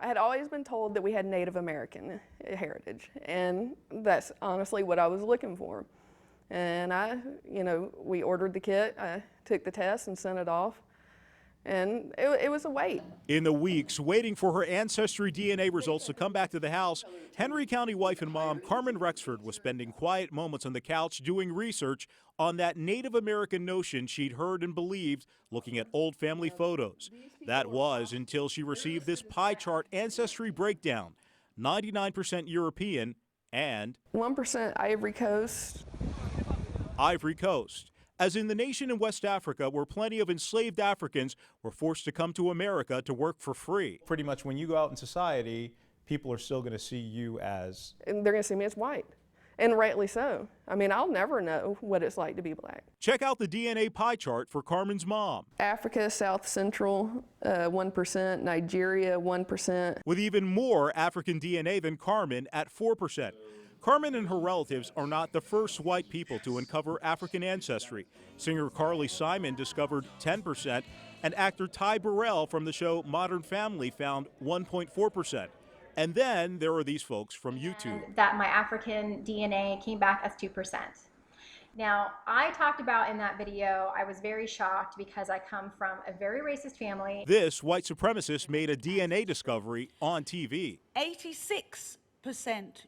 I had always been told that we had Native American heritage, and that's honestly what I was looking for. And we ordered the kit, I took the test and sent it off, and it was a wait. In the weeks waiting for her ancestry DNA results to come back to the house, Henry County wife and mom Carmen Rexford was spending quiet moments on the couch doing research on that Native American notion she'd heard and believed looking at old family photos. That was until she received this pie chart ancestry breakdown, 99% European and 1% Ivory Coast. Ivory Coast, as in the nation in West Africa where plenty of enslaved Africans were forced to come to America to work for free. Pretty much when you go out in society, people are still going to see you as... And they're going to see me as white, and rightly so. I mean, I'll never know what it's like to be black. Check out the DNA pie chart for Carmen's mom. Africa, South Central, 1%, Nigeria, 1%. With even more African DNA than Carmen at 4%. Carmen and her relatives are not the first white people to uncover African ancestry. Singer Carly Simon discovered 10%, and actor Ty Burrell from the show Modern Family found 1.4%. And then there are these folks from YouTube. That my African DNA came back as 2%. Now, I talked about in that video, I was very shocked because I come from a very racist family. This white supremacist made a DNA discovery on TV. 86%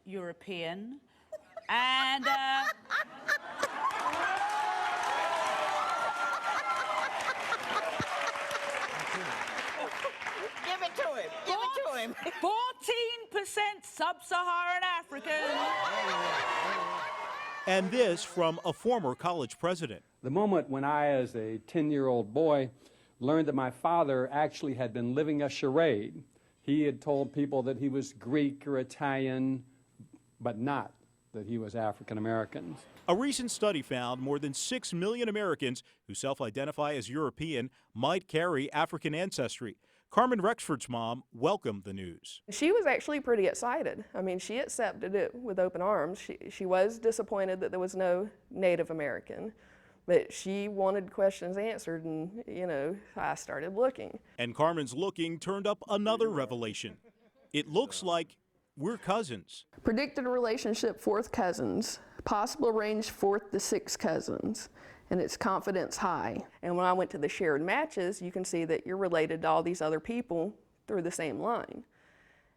European and Give it to him. Give it to him. 14% Sub-Saharan African. And this from a former college president. The moment when I, as a 10-year-old boy, learned that my father actually had been living a charade. He had told people that he was Greek or Italian, but not that he was African American. A recent study found more than 6 million Americans who self-identify as European might carry African ancestry. Carmen Rexford's mom welcomed the news. She was actually pretty excited. I mean, she accepted it with open arms. She was disappointed that there was no Native American, but she wanted questions answered, and, I started looking. And Carmen's looking turned up another revelation. It looks like we're cousins. Predicted relationship, 4th cousins. Possible range, 4th to 6th cousins. And it's confidence high. And when I went to the shared matches, you can see that you're related to all these other people through the same line.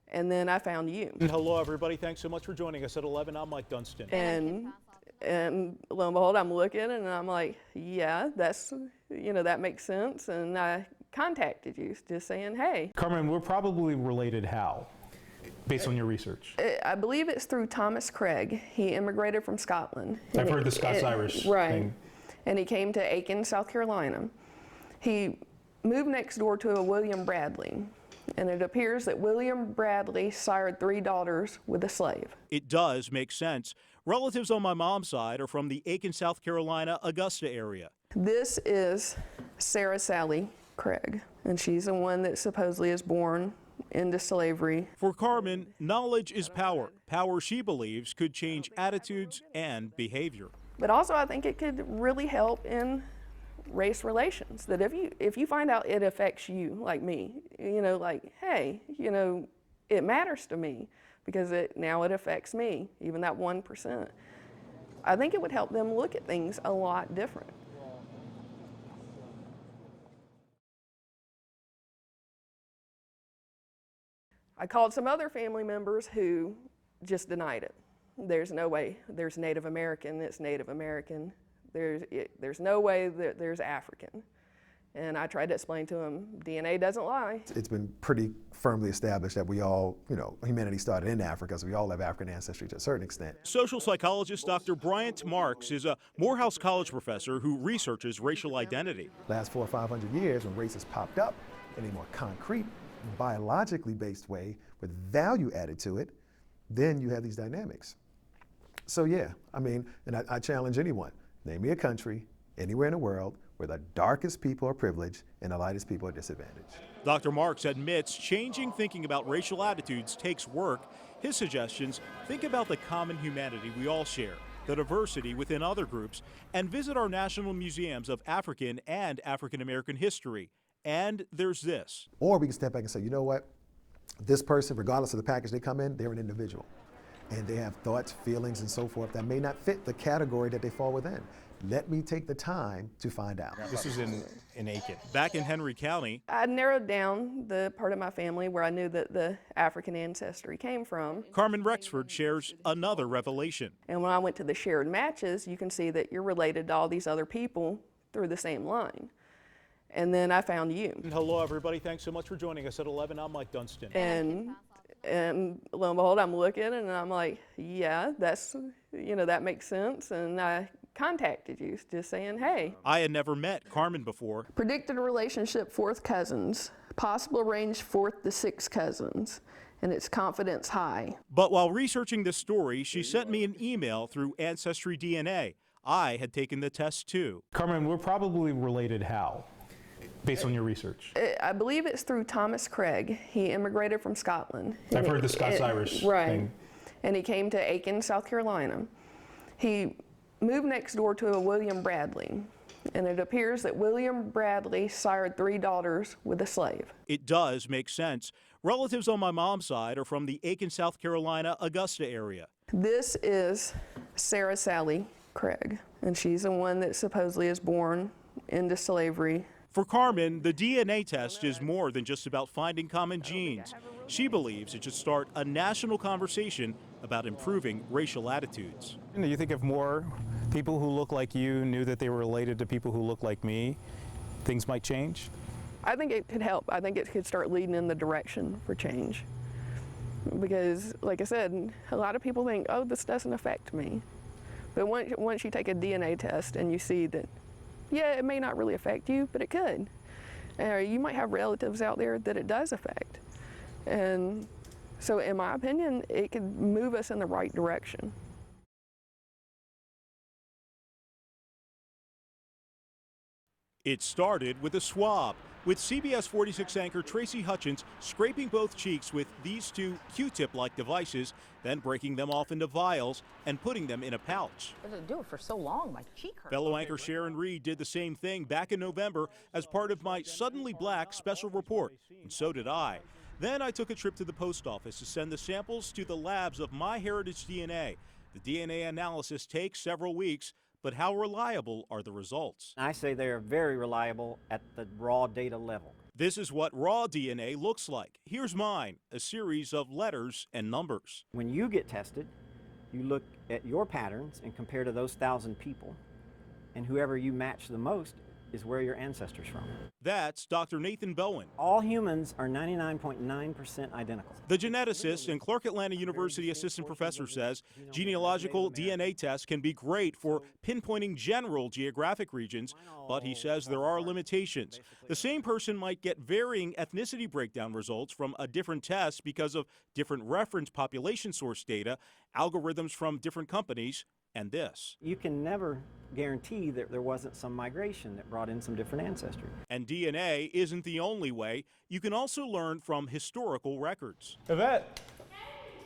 And then I found you. Hello, everybody. Thanks so much for joining us at 11. I'm Mike Dunston. And lo and behold, I'm looking and I'm like, yeah, that makes sense. And I contacted you just saying, hey. Carmen, we're probably related how, based on your research? I believe it's through Thomas Craig. He immigrated from Scotland. I've heard the Scots-Irish thing. And he came to Aiken, South Carolina. He moved next door to a William Bradley. And it appears that William Bradley sired 3 daughters with a slave. It does make sense. Relatives on my mom's side are from the Aiken, South Carolina, Augusta area. This is Sarah Sally Craig, and she's the one that supposedly is born into slavery. For Carmen, knowledge is power. Power she believes could change attitudes and behavior. But also I think it could really help in race relations, that if you find out it affects you, like me, hey, it matters to me because now it affects me, even that 1%. I think it would help them look at things a lot different. I called some other family members who just denied it. There's no way there's Native American, it's Native American. There's no way that there's African. And I tried to explain to them, DNA doesn't lie. It's been pretty firmly established that we all, humanity started in Africa, so we all have African ancestry to a certain extent. Social psychologist Dr. Bryant Marks is a Morehouse College professor who researches racial identity. Last 400 or 500 years, when race has popped up in a more concrete, biologically based way with value added to it, then you have these dynamics. So yeah, and I challenge anyone, name me a country, anywhere in the world, where the darkest people are privileged and the lightest people are disadvantaged. Dr. Marks admits changing thinking about racial attitudes takes work. His suggestions: think about the common humanity we all share, the diversity within other groups, and visit our national museums of African and African American history. And there's this. Or we can step back and say, you know what? This person, regardless of the package they come in, they're an individual. And they have thoughts, feelings, and so forth that may not fit the category that they fall within. Let me take the time to find out. This is in Aiken. Back in Henry County, I narrowed down the part of my family where I knew that the African ancestry came from. Carmen Rexford shares another revelation. And when I went to the shared matches, you can see that you're related to all these other people through the same line. And then I found you. Hello, everybody. Thanks so much for joining us at 11. I'm Mike Dunston. And lo and behold, I'm looking and I'm like, yeah, that's, that makes sense. And I contacted you just saying, hey. I had never met Carmen before. Predicted relationship, 4th cousins. Possible range, 4th to 6th cousins. And it's confidence high. But while researching this story, she sent me an email through Ancestry DNA. I had taken the test too. Carmen, we're probably related how? Based on your research? I believe it's through Thomas Craig. He immigrated from Scotland. I've heard the Scots-Irish thing. And he came to Aiken, South Carolina. He moved next door to a William Bradley. And it appears that William Bradley sired 3 daughters with a slave. It does make sense. Relatives on my mom's side are from the Aiken, South Carolina, Augusta area. This is Sarah Sally Craig. And she's the one that supposedly is born into slavery. For Carmen, the DNA test is more than just about finding common genes. She believes it should start a national conversation about improving racial attitudes. You think if more people who look like you knew that they were related to people who look like me, things might change? I think it could help. I think it could start leading in the direction for change. Because, like I said, a lot of people think, oh, this doesn't affect me. But once you take a DNA test and you see that, yeah, it may not really affect you, but it could. You might have relatives out there that it does affect. And so in my opinion, it could move us in the right direction. It started with a swab, with CBS 46 anchor Tracy Hutchins scraping both cheeks with these two Q-tip-like devices, then breaking them off into vials and putting them in a pouch. I didn't do it for so long, my cheek hurt. Fellow anchor Sharon Reed did the same thing back in November as part of my Suddenly Black special report, and so did I. Then I took a trip to the post office to send the samples to the labs of MyHeritage DNA. The DNA analysis takes several weeks, but how reliable are the results? I say they are very reliable at the raw data level. This is what raw DNA looks like. Here's mine, a series of letters and numbers. When you get tested, you look at your patterns and compare to those 1,000 people, and whoever you match the most is where your ancestors from. That's Dr. Nathan Bowen. All humans are 99.9% identical. The geneticist and Clark Atlanta University assistant professor says genealogical DNA tests can be great for pinpointing general geographic regions, but he says there are limitations. The same person might get varying ethnicity breakdown results from a different test because of different reference population source data, algorithms from different companies, and this. You can never guarantee that there wasn't some migration that brought in some different ancestry. And DNA isn't the only way. You can also learn from historical records. Yvette!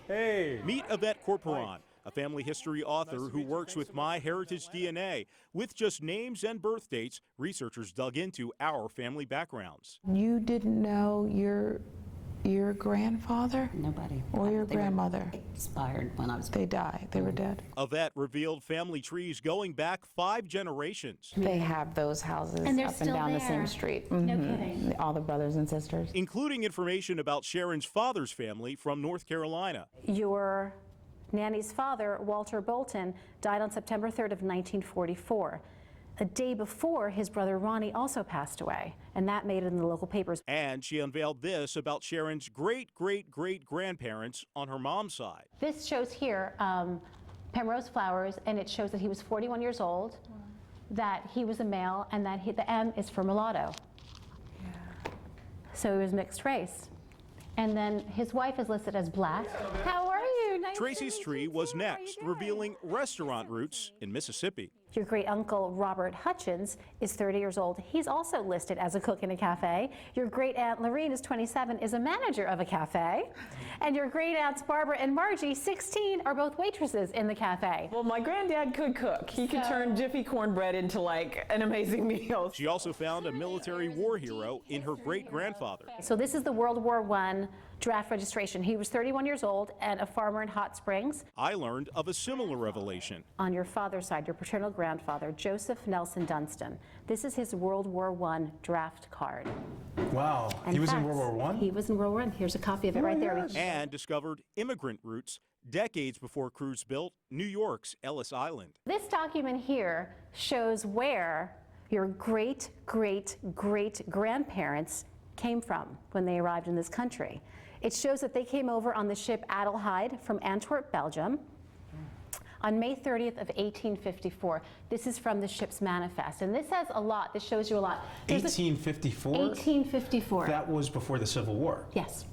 Hey! Meet Yvette Corporon, a family history author who works with MyHeritage DNA. With just names and birth dates, researchers dug into our family backgrounds. You didn't know your grandfather? Nobody. Or your grandmother? Expired when I was. They died. They were dead. Yvette revealed family trees going back 5 generations. They have those houses And they're up and still down the there. same street. No kidding. All the brothers and sisters. Including information about Sharon's father's family from North Carolina. Your nanny's father, Walter Bolton, died on September 3rd of 1944. A day before, his brother Ronnie also passed away, and that made it in the local papers. And she unveiled this about Sharon's great-great-great-grandparents on her mom's side. This shows here Penrose Flowers, and it shows that he was 41 years old, that he was a male, and that the M is for mulatto. Yeah. So he was mixed race. And then his wife is listed as black. How are you? Nice Tracy's to meet tree you was too. next, How are you doing? revealing restaurant roots in Mississippi. Your great uncle Robert Hutchins is 30 years old. He's also listed as a cook in a cafe. Your great aunt Lorene is 27, is a manager of a cafe. And your great aunts Barbara and Margie, 16, are both waitresses in the cafe. Well, my granddad could cook. He could turn Jiffy cornbread into like an amazing meal. She also found a military war hero in her great-grandfather. So this is the World War I draft registration. He was 31 years old and a farmer in Hot Springs. I learned of a similar revelation. On your father's side, your paternal grandfather, Joseph Nelson Dunston. This is his World War I draft card. Wow, he was in World War I? He was in World War I. Here's a copy of it right there. And discovered immigrant roots decades before crews built New York's Ellis Island. This document here shows where your great-great-great-grandparents came from when they arrived in this country. It shows that they came over on the ship Adelheid from Antwerp, Belgium, on May 30th of 1854. This is from the ship's manifest, and this says a lot. This shows you a lot. 1854? 1854. That was before the Civil War? Yes.